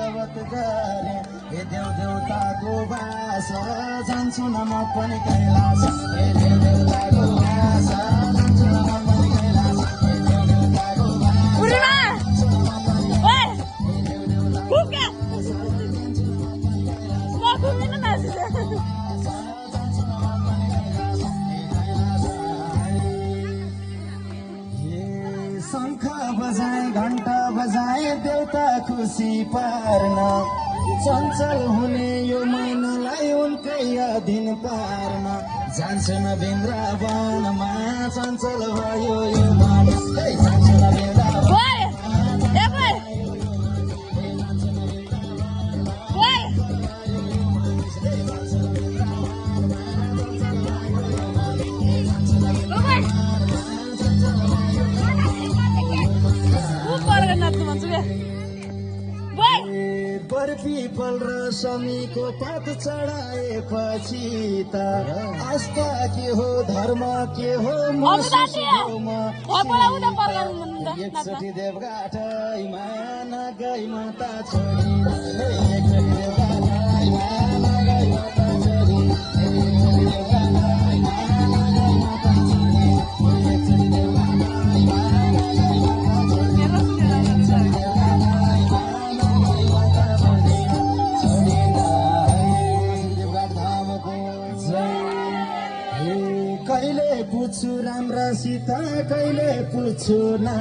दण्डवत गरे हे देव देवताको बास जान्छु न म पनि कैलाश हे देव देवताको बास जान्छु न म पनि कैलाश हे देव देवताको बास शंख बजाए घण्टा बजाए देवता खुसी पार्न चञ्चल हुने यो मनलाई उनकै अधीन पार्न जान्छ न वृन्दावनमा चञ्चल भयो यो मन जान्छ न वृन्दावन बर पिपल र शमीको पात चढाएपछि त आस्था के हो धर्म के हो एकचोटि देवघाटैमा नगई माता छोरी एकचोटि देवघाटैमा नगई माता छोरी कहिले पुछु राम्रासित कहिले पुछु ना